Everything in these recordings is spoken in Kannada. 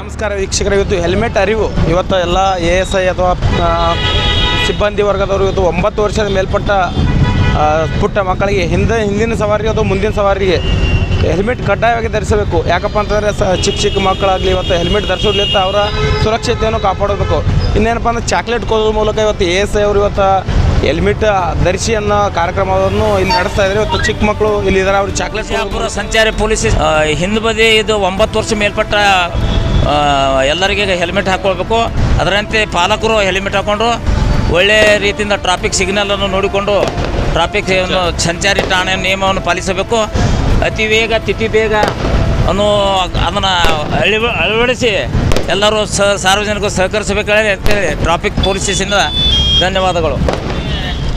ನಮಸ್ಕಾರ ವೀಕ್ಷಕರು. ಇವತ್ತು ಹೆಲ್ಮೆಟ್ ಅರಿವು ಇವತ್ತು ಎಲ್ಲ ASI ಅಥವಾ ಸಿಬ್ಬಂದಿ ವರ್ಗದವರು ಇವತ್ತು 9 ವರ್ಷದ ಮೇಲ್ಪಟ್ಟ ಪುಟ್ಟ ಮಕ್ಕಳಿಗೆ ಹಿಂದಿನ ಸವಾರಿಗೆ ಅಥವಾ ಮುಂದಿನ ಸವಾರಿಗೆ ಹೆಲ್ಮೆಟ್ ಕಡ್ಡಾಯವಾಗಿ ಧರಿಸಬೇಕು. ಯಾಕಪ್ಪ ಅಂತಂದರೆ ಚಿಕ್ಕ ಮಕ್ಕಳಾಗಲಿ ಇವತ್ತು ಹೆಲ್ಮೆಟ್ ಧರಿಸೋದ್ಲಿಂದ ಅವರ ಸುರಕ್ಷತೆಯನ್ನು ಕಾಪಾಡಬೇಕು. ಇನ್ನೇನಪ್ಪ ಅಂದರೆ ಚಾಕ್ಲೇಟ್ ಕೊಡೋದ್ರ ಮೂಲಕ ಇವತ್ತು ASI ಅವರು ಇವತ್ತು ಹೆಲ್ಮೆಟ್ ಧರಿಸಿ ಅನ್ನೋ ಕಾರ್ಯಕ್ರಮವನ್ನು ಇಲ್ಲಿ ನಡೆಸ್ತಾ ಇದ್ದಾರೆ. ಇವತ್ತು ಚಿಕ್ಕ ಮಕ್ಕಳು ಇಲ್ಲಿ ಇದ್ದಾರೆ, ಅವ್ರು ಚಾಕ್ಲೇಟ್ ಸಂಚಾರಿ ಪೊಲೀಸ್ ಹಿಂದೆ ಬದಿ ಇದು 9 ವರ್ಷ ಮೇಲ್ಪಟ್ಟ ಎಲ್ಲರಿಗೆ ಹೆಲ್ಮೆಟ್ ಹಾಕ್ಕೊಳ್ಬೇಕು. ಅದರಂತೆ ಪಾಲಕರು ಹೆಲ್ಮೆಟ್ ಹಾಕ್ಕೊಂಡು ಒಳ್ಳೆಯ ರೀತಿಯಿಂದ ಟ್ರಾಫಿಕ್ ಸಿಗ್ನಲನ್ನು ನೋಡಿಕೊಂಡು ಟ್ರಾಫಿಕ್ ಸಂಚಾರಿ ಠಾಣೆ ನಿಯಮವನ್ನು ಪಾಲಿಸಬೇಕು. ಅತಿ ವೇಗ ತಿಥಿ ಬೇಗ ಅನ್ನೋ ಅದನ್ನು ಅಳವಡಿಸಿ ಎಲ್ಲರೂ ಸಾರ್ವಜನಿಕರು ಸಹಕರಿಸಬೇಕಾಗಿ ಅಂತೇಳಿ ಟ್ರಾಫಿಕ್ ಪೊಲೀಸಿಂದ ಧನ್ಯವಾದಗಳು.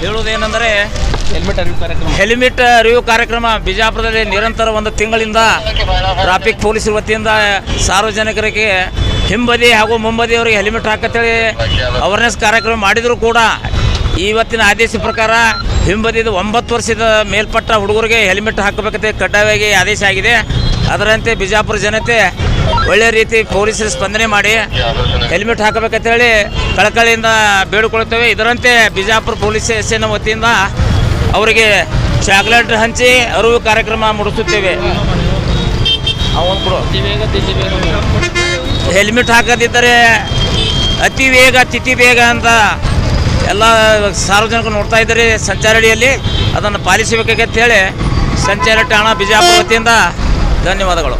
ಹೇಳುವುದೇನೆಂದರೆ ಹೆಲ್ಮೆಟ್ ಅರಿವು ಕಾರ್ಯಕ್ರಮ ಬಿಜಾಪುರದಲ್ಲಿ ನಿರಂತರ 1 ತಿಂಗಳಿಂದ ಟ್ರಾಫಿಕ್ ಪೊಲೀಸರ ವತಿಯಿಂದ ಸಾರ್ವಜನಿಕರಿಗೆ ಹಿಂಬದಿ ಹಾಗೂ ಮುಂಬದಿಯವರಿಗೆ ಹೆಲ್ಮೆಟ್ ಹಾಕತ್ತೇಳಿ ಅವೇರ್ನೆಸ್ ಕಾರ್ಯಕ್ರಮ ಮಾಡಿದರೂ ಕೂಡ ಇವತ್ತಿನ ಆದೇಶ ಪ್ರಕಾರ ಹಿಂಬದಿದು 9 ವರ್ಷದ ಮೇಲ್ಪಟ್ಟ ಹುಡುಗರಿಗೆ ಹೆಲ್ಮೆಟ್ ಹಾಕಬೇಕಂತ ಕಡ್ಡಾಯವಾಗಿ ಆದೇಶ ಆಗಿದೆ. ಅದರಂತೆ ಬಿಜಾಪುರ ಜನತೆ ಒಳ್ಳೆಯ ರೀತಿ ಪೊಲೀಸರು ಸ್ಪಂದನೆ ಮಾಡಿ ಹೆಲ್ಮೆಟ್ ಹಾಕಬೇಕಂತೇಳಿ ಕಳಕಳಿಯಿಂದ ಬೇಡಿಕೊಳ್ಳುತ್ತೇವೆ. ಇದರಂತೆ ಬಿಜಾಪುರ ಪೊಲೀಸ್ ಸ್ಟೇಷನ್ ವತಿಯಿಂದ ಅವರಿಗೆ ಚಾಕ್ಲೇಟ್ ಹಂಚಿ ಅರಿವು ಕಾರ್ಯಕ್ರಮ ಮೂಡಿಸುತ್ತೇವೆ. ಹೆಲ್ಮೆಟ್ ಹಾಕದಿದ್ದರೆ ಅತಿ ವೇಗ ತಿಥಿ ಬೇಗ ಅಂತ ಎಲ್ಲ ಸಾರ್ವಜನಿಕರು ನೋಡ್ತಾ ಇದ್ದಾರೆ ಸಂಚಾರಡಿಯಲ್ಲಿ. ಅದನ್ನು ಪಾಲಿಸಬೇಕಂತ ಹೇಳಿ ಸಂಚಾರ ಠಾಣಾ ಬಿಜಾಪುರ ವತಿಯಿಂದ ಧನ್ಯವಾದಗಳು.